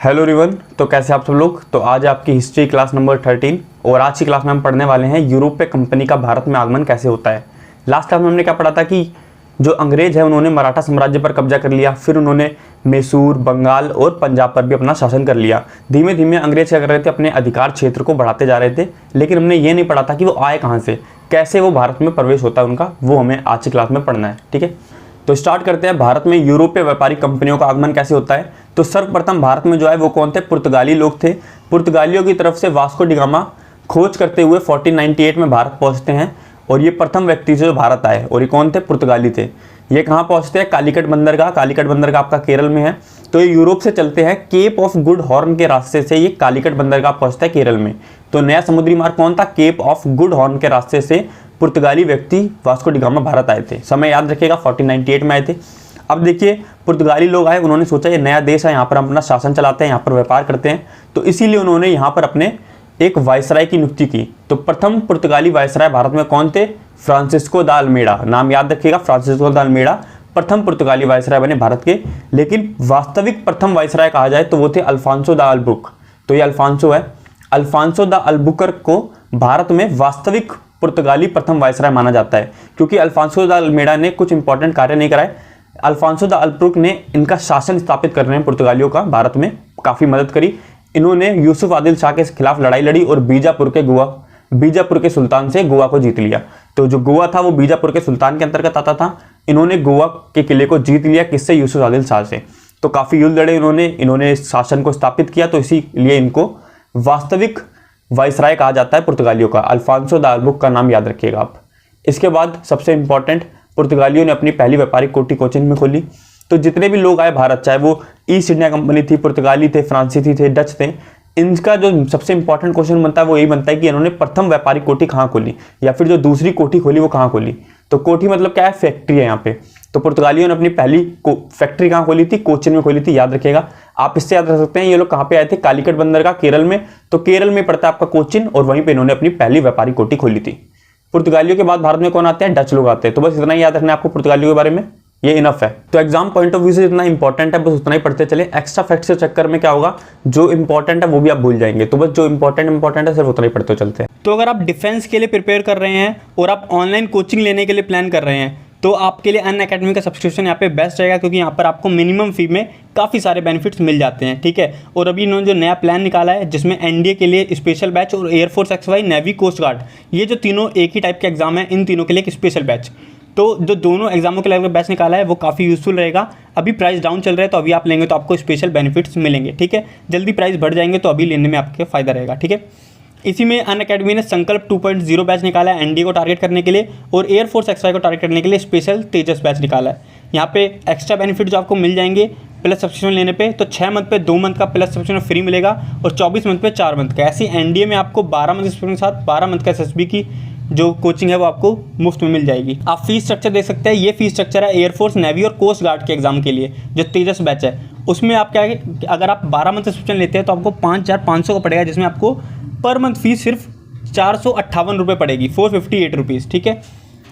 Hello everyone. तो कैसे आप सब लोग। तो आज आपकी हिस्ट्री क्लास नंबर 13 और आज की क्लास में हम पढ़ने वाले हैं यूरोपीय कंपनी का भारत में आगमन कैसे होता है। लास्ट क्लास में हमने क्या पढ़ा था कि जो अंग्रेज है उन्होंने मराठा साम्राज्य पर कब्जा कर लिया, फिर उन्होंने मैसूर, बंगाल और पंजाब पर भी अपना शासन कर लिया। धीमे धीमे अंग्रेज क्या कर रहे थे, अपने अधिकार क्षेत्र को बढ़ाते जा रहे थे, लेकिन हमने ये नहीं पढ़ा था कि वो आए कहाँ से, कैसे वो भारत में प्रवेश होता है उनका, वो हमें आज की क्लास में पढ़ना है। ठीक है, तो स्टार्ट करते हैं। भारत में यूरोपीय व्यापारिक कंपनियों का आगमन कैसे होता है। तो सर्वप्रथम भारत में जो है वो कौन थे, पुर्तगाली लोग थे। पुर्तगालियों की तरफ से वास्को डी गामा खोज करते हुए 1498 में भारत पहुंचते हैं और ये प्रथम व्यक्ति से जो भारत आए, और ये कौन थे, पुर्तगाली थे। ये कहाँ पहुंचते हैं, कालीकट बंदरगाह। कालीकट बंदरगाह आपका केरल में है। तो ये यूरोप से चलते हैं, केप ऑफ गुड हॉर्न के रास्ते से ये कालीकट बंदरगाह पहुंचता है केरल में। तो नया समुद्री मार्ग कौन था, केप ऑफ गुड हॉर्न के रास्ते से पुर्तगाली व्यक्ति वास्को डी गामा भारत आए थे। समय याद रखिएगा 1498 में आए थे। अब देखिए पुर्तगाली लोग आए, उन्होंने सोचा ये नया देश है, यहाँ पर हम अपना शासन चलाते हैं, यहाँ पर व्यापार करते हैं, तो इसीलिए उन्होंने यहाँ पर अपने एक वायसराय की नियुक्ति की। तो प्रथम पुर्तगाली वायसराय भारत में कौन थे, फ्रांसिस्को दा अल्मेडा। नाम याद रखिएगा, फ्रांसिस्को दा अल्मेडा प्रथम पुर्तगाली वायसराय बने भारत के। लेकिन वास्तविक प्रथम वायसराय कहा जाए तो वो थे अल्फांसो दा अल्बुक। तो ये अल्फांसो है, अल्फांसो दा अल्बुकर्क को भारत में वास्तविक पुर्तगाली प्रथम वायसराय माना जाता है, क्योंकि अल्फांसो दा अल्मेडा ने कुछ इंपॉर्टेंट कार्य नहीं कराए। अल्फांसो दा अल्बुकर्क ने इनका शासन स्थापित करने में पुर्तगालियों का भारत में काफ़ी मदद करी। इन्होंने यूसुफ आदिल शाह के खिलाफ लड़ाई लड़ी और बीजापुर के सुल्तान से गोवा को जीत लिया। तो जो गोवा था वो बीजापुर के सुल्तान के अंतर्गत आता था। इन्होंने गोवा के किले को जीत लिया, किससे, यूसुफ आदिल शाह से। तो काफ़ी युद्ध लड़े इन्होंने शासन को स्थापित किया, तो इसीलिए इनको वास्तविक वायसराय कहा जाता है पुर्तगालियों का। अल्फांसो दा अल्बुकर्क का नाम याद रखिएगा आप। इसके बाद सबसे इंपॉर्टेंट, पुर्तगालियों ने अपनी पहली व्यापारिक कोठी कोचिन में खोली। तो जितने भी लोग आए भारत, चाहे वो ईस्ट इंडिया कंपनी थी, पुर्तगाली थे, फ्रांसीसी थे, डच थे, इनका जो सबसे इंपॉर्टेंट क्वेश्चन बनता है वो यही बनता है कि इन्होंने प्रथम व्यापारिक कोठी कहाँ खोली, या फिर जो दूसरी कोठी खोली वो कहाँ खोली। तो कोठी मतलब क्या है, फैक्ट्री है यहाँ पे। तो पुर्तगालियों ने अपनी पहली फैक्ट्री कहाँ खोली थी, कोचिन में खोली थी, याद रखिएगा। आप इससे याद रख सकते हैं ये लोग कहाँ पे आए थे, कालीकट बंदरगाह केरल में। तो केरल में पड़ता है आपका कोचिन, और वहीं पे इन्होंने अपनी पहली व्यापारिक कोठी खोली थी। पुर्तगालियों के बाद भारत में कौन आते हैं, डच लोग आते हैं। तो बस इतना ही याद रखना है आपको पुर्तगालियों के बारे में, ये इनफ है। तो एग्जाम पॉइंट ऑफ व्यू से जितना इंपॉर्टेंट है बस उतना ही पढ़ते चले। एक्स्ट्रा फैक्ट के चक्कर में क्या होगा, जो इंपॉर्टेंट है वो भी आप भूल जाएंगे। तो बस जो इंपॉर्टेंट है सिर्फ उतना ही पढ़ते चलते हैं। तो अगर आप डिफेंस के लिए प्रिपेयर कर रहे हैं और आप ऑनलाइन कोचिंग लेने के लिए प्लान कर रहे हैं तो आपके लिए अनअकैडमी का सब्सक्रिप्शन यहाँ पे बेस्ट रहेगा, क्योंकि यहाँ पर आपको मिनिमम फी में काफ़ी सारे बेनिफिट्स मिल जाते हैं। ठीक है, और अभी इन्होंने जो नया प्लान निकाला है जिसमें एनडीए के लिए स्पेशल बैच और air force XY, navy, coast guard, ये जो तीनों एक ही टाइप के एग्जाम है, इन तीनों के लिए एक स्पेशल बैच। तो जो दोनों एग्जामों के लिए बैच निकाला है वो काफ़ी यूजफुल रहेगा। अभी प्राइस डाउन चल रहा है, तो अभी आप लेंगे तो आपको स्पेशल बेनिफिट्स मिलेंगे। ठीक है, जल्दी प्राइस बढ़ जाएंगे तो अभी लेने में आपके फ़ायदा रहेगा। ठीक है, इसी में अनअकैडमी ने संकल्प 2.0 बैच निकाला है एनडीए को टारगेट करने के लिए, और एयरफोर्स XY को टारगेट करने के लिए स्पेशल तेजस बैच निकाला है। यहाँ पे एक्स्ट्रा बेनिफिट जो आपको मिल जाएंगे प्लस सब्सक्रिप्शन लेने पे, तो 6 मंथ पे 2 मंथ का प्लस सब्सक्रिप्शन फ्री मिलेगा, और 24 मंथ पे 4 मंथ का। ऐसी एनडीए में आपको 12 मंथ सब्सक्रिप्शन के साथ 12 मंथ का SSB की जो कोचिंग है वो आपको मुफ्त में मिल जाएगी। आप फीस स्ट्रक्चर देख सकते हैं, ये फीस स्ट्रक्चर है एयरफोर्स, नेवी और कोस्ट गार्ड के एग्जाम के लिए जो तेजस बैच है। उसमें आप क्या है, अगर आप 12 मंथ सब्सक्रिप्शन लेते हैं तो आपको 5500 का पड़ेगा, जिसमें आपको पर मंथ फीस सिर्फ 458 रुपये पड़ेगी, 458 रुपीज़। ठीक है,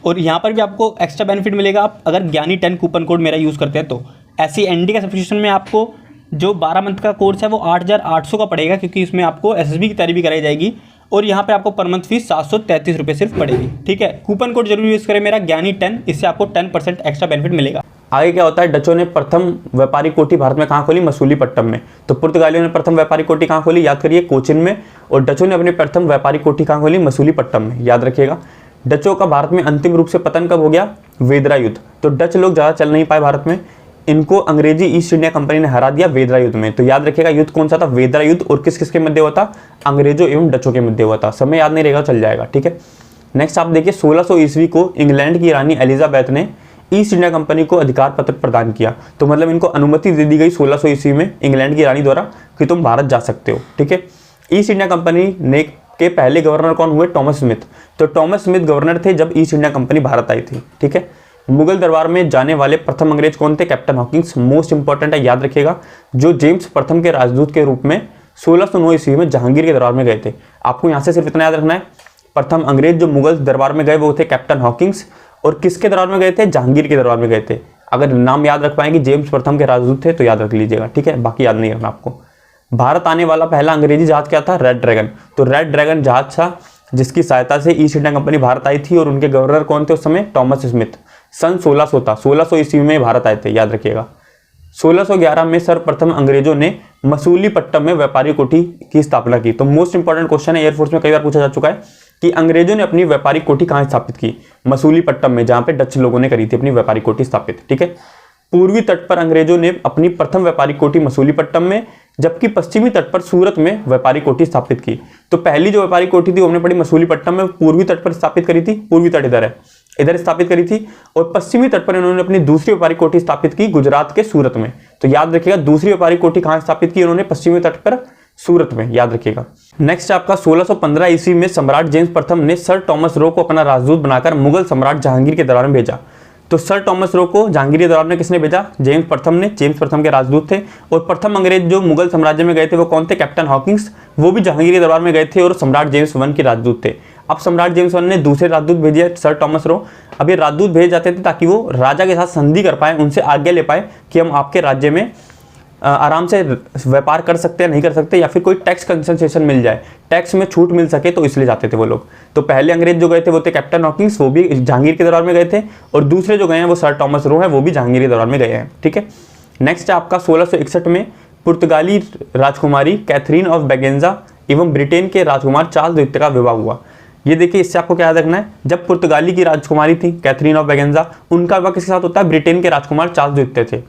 और यहाँ पर भी आपको एक्स्ट्रा बेनिफिट मिलेगा आप अगर ज्ञानी 10 कूपन कोड मेरा यूज़ करते हैं तो। ऐसी एनडी का सब्सक्रिप्शन में आपको जो 12 मंथ का कोर्स है वो 8800 का पड़ेगा, क्योंकि इसमें आपको SSB की तैयारी भी कराई जाएगी, और यहाँ पे आपको पर मंथ फीस 733 रुपये सिर्फ पड़ेगी। ठीक है, कूपन कोड जरूर यूज़ करें मेरा ज्ञानी 10, इससे आपको 10% एक्स्ट्रा बेनिफिट मिलेगा। आगे क्या होता है, डचों ने प्रथम व्यापारिक कोठी भारत में कहाँ खोली, मसूलीपट्टनम में। तो पुर्तगालियों ने प्रथम व्यापारिक कोठी कहाँ खोली, याद करिए, कोचिन में। और डचों ने अपनी प्रथम व्यापारिक कोठी कहाँ खोली, मसूलीपट्टनम में, याद रखिएगा। डचों का भारत में अंतिम रूप से पतन कब हो गया, वेदरा युद्ध। तो डच लोग ज़्यादा चल नहीं पाए भारत में, इनको अंग्रेजी ईस्ट इंडिया कंपनी ने हरा दिया वेदरा युद्ध में। तो याद रखिएगा युद्ध कौन सा था, वेदरा युद्ध, और किस किस के मध्य हुआ था, अंग्रेजों एवं डचों के मध्य हुआ था। समय याद नहीं रहेगा, चल जाएगा। ठीक है, नेक्स्ट आप देखिए 1600 ईस्वी को इंग्लैंड की रानी एलिजाबेथ ने ईस्ट इंडिया कंपनी को अधिकार पत्र प्रदान किया। तो मतलब इनको अनुमति दे दी गई 1600 ईस्वी में इंग्लैंड की रानी द्वारा कि तुम भारत जा सकते हो। ठीक है, ईस्ट इंडिया कंपनी ने के पहले गवर्नर कौन हुए, टॉमस स्मिथ। तो टॉमस स्मिथ गवर्नर थे जब ईस्ट इंडिया कंपनी भारत आई थी। ठीक है, मुगल दरबार में जाने वाले प्रथम अंग्रेज कौन थे, कैप्टन हॉकिंस। मोस्ट इंपॉर्टेंट है, याद रखिएगा, जो जेम्स प्रथम के राजदूत के रूप में 1609 ईस्वी में जहांगीर के दरबार में गए थे। आपको यहाँ से सिर्फ इतना याद रखना है, प्रथम अंग्रेज जो मुगल दरबार में गए वो थे कैप्टन हॉकिंस, और किसके दरबार में गए थे, जहांगीर के दरबार में गए थे। अगर नाम याद रख पाएंगे, जेम्स प्रथम के राजदूत थे तो याद रख लीजिएगा। ठीक है, बाकी याद नहीं रखना आपको। भारत आने वाला पहला अंग्रेजी जहाज क्या था? Red dragon. तो रेड ड्रैगन जहाज था जिसकी सहायता से ईस्ट इंडिया कंपनी भारत आई थी और उनके गवर्नर कौन थे उस समय? Thomas Smith. सन 1600 था, 1600 ईस्वी में भारत आए थे, याद रखिएगा। 1611 में सर्वप्रथम अंग्रेजों ने मसूलीपट्टम में व्यापारी कोठी की स्थापना की। तो मोस्ट इंपॉर्टेंट क्वेश्चन है, एयरफोर्स में कई बार पूछा जा चुका है कि अंग्रेजों ने अपनी व्यापारी कोठी कहां स्थापित की? मसूलीपट्टम में, जहां पे डच लोगों ने करी थी अपनी व्यापारी कोठी स्थापित। ठीक है। पूर्वी तट पर अंग्रेजों ने अपनी प्रथम व्यापारी कोठी मसूलीपट्टम में, जबकि पश्चिमी तट पर सूरत में व्यापारी कोठी स्थापित की। तो पहली जो व्यापारी कोठी थी वो हमने पढ़ी मसूलीपट्टम में, पूर्वी तट पर स्थापित करी थी। पूर्वी तट इधर है, इधर स्थापित करी थी। और पश्चिमी तट पर इन्होंने अपनी दूसरी व्यापारी कोठी स्थापित की गुजरात के सूरत में। तो याद रखिएगा, दूसरी व्यापारी कोठी कहां स्थापित की उन्होंने? पश्चिमी तट पर, सूरत में, याद रखिएगा। नेक्स्ट आपका 1615 ईस्वी में सम्राट जेम्स प्रथम ने सर टॉमस रो को अपना राजदूत बनाकर मुगल सम्राट जहांगीर के दरबार में भेजा। तो सर टॉमस रो को जहांगीर के दरबार में किसने भेजा? जेम्स प्रथम ने। जेम्स प्रथम के राजदूत थे। और प्रथम अंग्रेज जो मुगल साम्राज्य में गए थे वो कौन थे? Captain Hawkins. वो भी जहांगीर के दरबार में गए थे और सम्राट जेम्स वन के राजदूत थे। अब सम्राट जेम्स वन ने दूसरे राजदूत भेजे सर टॉमस रो। अब ये राजदूत भेज जाते थे ताकि वो राजा के साथ संधि कर पाए, उनसे आज्ञा ले पाए कि हम आपके राज्य में आराम से व्यापार कर सकते हैं, नहीं कर सकते, या फिर कोई टैक्स कंसेशन मिल जाए, टैक्स में छूट मिल सके, तो इसलिए जाते थे वो लोग। तो पहले अंग्रेज जो गए थे वो थे कैप्टन हॉकिंस, वो भी जहांगीर के दरबार में गए थे। और दूसरे जो गए हैं वो सर टॉमस रो हैं, वो भी जहांगीर के दरबार में गए हैं। ठीक है। नेक्स्ट है आपका 1661 में पुर्तगाली राजकुमारी कैथरीन ऑफ बैगेंजा एवं ब्रिटेन के राजकुमार चार्ल्स द्वितीय का विवाह हुआ। ये देखिए, इससे आपको क्या याद रखना है, जब पुर्तगाली की राजकुमारी थी कैथरीन ऑफ बैगेंजा, उनका विवाह किसके साथ होता है? ब्रिटेन के राजकुमार चार्ल्स द्वितीय थे।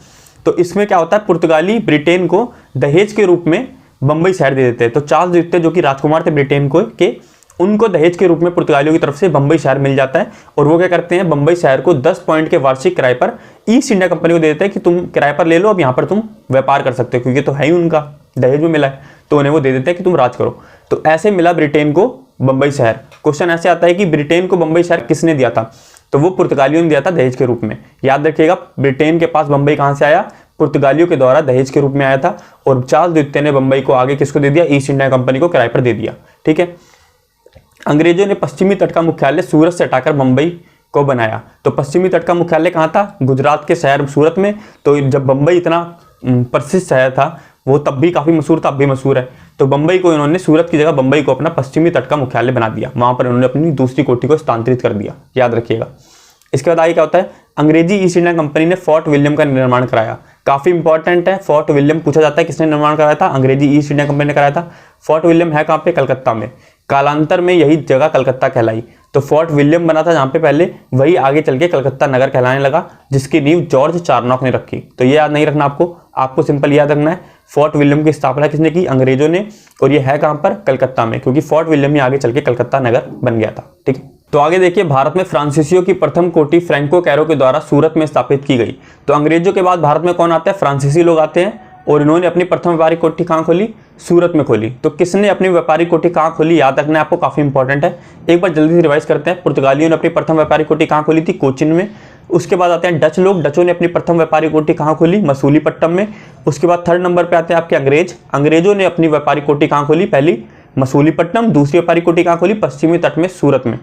तो इसमें क्या होता है, पुर्तगाली ब्रिटेन को दहेज के रूप में बंबई शहर दे देते हैं। तो चार्ल्स द्वितीय जो कि राजकुमार थे ब्रिटेन को के, उनको दहेज के रूप में पुर्तगालियों की तरफ से बंबई शहर मिल जाता है। और वो क्या करते हैं, बंबई शहर को 10 पॉइंट के वार्षिक किराए पर ईस्ट इंडिया कंपनी को दे देते हैं कि तुम किराए पर ले लो, अब यहाँ पर तुम व्यापार कर सकते हो, क्योंकि तो है ही उनका, दहेज में मिला है, तो उन्हें वो दे देते हैं कि तुम राज करो। तो ऐसे मिला ब्रिटेन को बंबई शहर। क्वेश्चन ऐसे आता है कि ब्रिटेन को बंबई शहर किसने दिया था? तो वो पुर्तगालियों ने दिया था दहेज के रूप में। याद रखिएगा, ब्रिटेन के पास बंबई कहां से आया? पुर्तगालियों के द्वारा दहेज के रूप में आया था। और चार्ल्स द्वितीय ने बंबई को आगे किसको दे दिया? ईस्ट इंडिया कंपनी को किराए पर दे दिया। ठीक है। अंग्रेजों ने पश्चिमी तट का मुख्यालय सूरत से हटाकर बंबई को बनाया। तो पश्चिमी तट का मुख्यालय कहाँ था? गुजरात के शहर सूरत में। तो जब बंबई इतना प्रसिद्ध शहर था, वो तब भी काफी मशहूर था, अब भी मशहूर है, तो बंबई को इन्होंने, सूरत की जगह बंबई को अपना पश्चिमी तट का मुख्यालय बना दिया। वहां पर इन्होंने अपनी दूसरी कोठी को स्थानांतरित कर दिया, याद रखिएगा। इसके बाद आगे क्या होता है, अंग्रेजी ईस्ट इंडिया कंपनी ने फोर्ट विलियम का निर्माण कराया। काफी इंपॉर्टेंट है, फोर्ट विलियम पूछा जाता है किसने निर्माण कराया था? अंग्रेजी ईस्ट इंडिया कंपनी ने कराया था। फोर्ट विलियम है कहाँ पे? कलकत्ता में। कालांतर में यही जगह कलकत्ता कहलाई। तो फोर्ट विलियम बना था जहाँ पे पहले, वही आगे चल के कलकत्ता नगर कहलाने लगा, जिसकी नींव जॉर्ज चारनॉक ने रखी। तो ये याद नहीं रखना आपको सिंपल याद रखना है, फोर्ट विलियम की स्थापना किसने की? अंग्रेजों ने। और ये है कहाँ पर? कलकत्ता में, क्योंकि फोर्ट विलियम ही आगे चल के कलकत्ता नगर बन गया था। ठीक है। तो आगे देखिए, भारत में फ्रांसीसियों की प्रथम कोठी फ्रैंको कैरो के द्वारा सूरत में स्थापित की गई। तो अंग्रेजों के बाद भारत में कौन आता है? फ्रांसीसी लोग आते हैं, और इन्होंने अपनी प्रथम व्यापारी कोठी कहाँ खोली? सूरत में खोली। तो किसने अपनी व्यापारी कोठी कहाँ खोली? याद रखना है आपको, काफी इंपॉर्टेंट है। एक बार जल्दी से रिवाइज करते हैं। पुर्तगालियों ने अपनी प्रथम व्यापारी कोठी कहाँ खोली थी? कोचिन में। उसके बाद आते हैं डच लोग, डचों ने अपनी प्रथम व्यापारी कोठी कहाँ खोली? मसूलीपट्टम में। उसके बाद थर्ड नंबर पे आते हैं आपके अंग्रेज, अंग्रेजों ने अपनी व्यापारी कोठी कहाँ खोली? पहली मसूलीपट्टम, दूसरी व्यापारी कोठी कहाँ खोली? पश्चिमी तट में, सूरत में।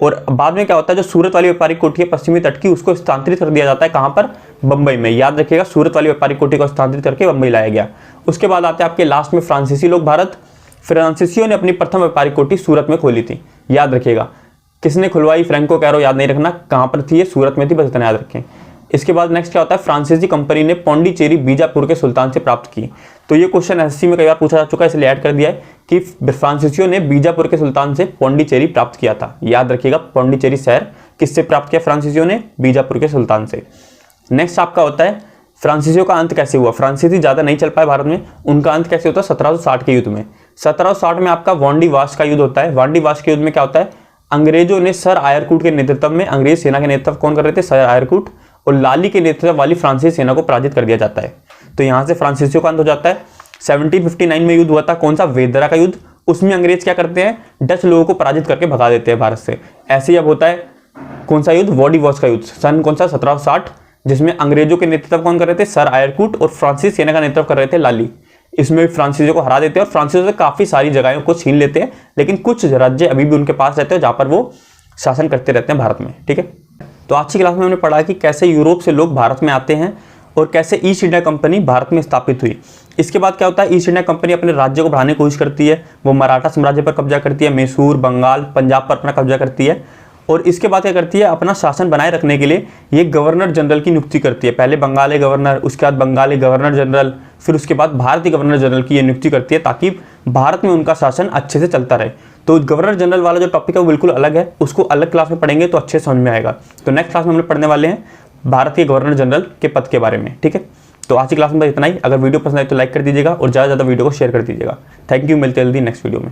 और बाद में क्या होता है, जो सूरत वाली व्यापारी कोठी है पश्चिमी तट की, उसको स्थानांतरित कर दिया जाता है कहाँ पर? बंबई में। याद रखिएगा, सूरत वाली व्यापारी कोठी को स्थानांतरित करके बंबई लाया गया। उसके बाद आते हैं आपके लास्ट में फ्रांसीसी लोग भारत। फ्रांसीसियों ने अपनी प्रथम व्यापारी कोठी सूरत में खोली थी, याद रखिएगा। किसने खुलवाई? फ्रैंको कैरो, याद नहीं रखना कहाँ पर थी, ये सूरत में थी, बस इतना याद रखें। इसके बाद नेक्स्ट क्या होता है, फ्रांसीसी कंपनी ने पौंडीचेरी बीजापुर के सुल्तान से प्राप्त की। तो ये क्वेश्चन एसएससी में कई बार पूछा जा चुका है, इसलिए ऐड कर दिया है कि फ्रांसीसियों ने बीजापुर के सुल्तान से पौंडीचेरी प्राप्त किया था। याद रखिएगा, पौंडीचेरी शहर किससे प्राप्त किया फ्रांसीसियों ने? बीजापुर के सुल्तान से। नेक्स्ट आपका होता है फ्रांसीसियों का अंत कैसे हुआ। फ्रांसीसी ज्यादा नहीं चल पाए भारत में, उनका अंत कैसे होता है? 1760 के युद्ध में। 1760 में आपका वांडी वाश का युद्ध होता है। वांडी वाश के युद्ध में क्या होता है, अंग्रेजों ने सर आयरकूट के नेतृत्व में, अंग्रेज सेना के नेतृत्व कौन कर रहे थे? सर आयरकूट, और लाली के नेतृत्व वाली फ्रांसीसी सेना को पराजित कर दिया जाता है। तो यहां से फ्रांसीसियों का अंत हो जाता है। 1759 में युद्ध हुआ था, कौन सा? वेदरा का युद्ध। उसमें अंग्रेज क्या करते हैं? डच लोगों को पराजित करके भगा देते हैं भारत से। ऐसे ही अब होता है कौन सा युद्ध? वांडी वाश का युद्ध, सन कौन सा? 1760, जिसमें अंग्रेजों के नेतृत्व कौन कर रहे थे? सर आयरकूट, और फ्रांसीसी सेना का नेतृत्व कर रहे थे लाली। इसमें फ्रांसीसियों को हरा देते हैं और फ्रांसीसियों से काफी सारी जगहों को छीन लेते हैं, लेकिन कुछ राज्य अभी भी उनके पास रहते हैं जहां पर वो शासन करते रहते हैं भारत में। ठीक है। तो आज की क्लास में हमने पढ़ा कि कैसे यूरोप से लोग भारत में आते हैं और कैसे ईस्ट इंडिया कंपनी भारत में स्थापित हुई। इसके बाद क्या होता है, ईस्ट इंडिया कंपनी अपने राज्य को बढ़ाने की कोशिश करती है, वो मराठा साम्राज्य पर कब्जा करती है, मैसूर, बंगाल, पंजाब पर अपना कब्जा करती है। और इसके बाद क्या करती है, अपना शासन बनाए रखने के लिए ये गवर्नर जनरल की नियुक्ति करती है। पहले बंगाली गवर्नर, उसके बाद बंगाली गवर्नर जनरल, फिर उसके बाद भारतीय गवर्नर जनरल की ये नियुक्ति करती है, ताकि भारत में उनका शासन अच्छे से चलता रहे। तो गवर्नर जनरल वाला जो टॉपिक है वो बिल्कुल अलग है, उसको अलग क्लास में पढ़ेंगे तो अच्छे समझ में आएगा। तो नेक्स्ट क्लास में हम लोग पढ़ने वाले हैं भारत के गवर्नर जनरल के पद के बारे में, ठीक है। तो आज की क्लास में इतना ही। अगर वीडियो पसंद आए तो लाइक कर दीजिएगा और ज़्यादा से ज़्यादा वीडियो को शेयर कर दीजिएगा। थैंक यू, मिलते हैं जल्दी नेक्स्ट वीडियो में।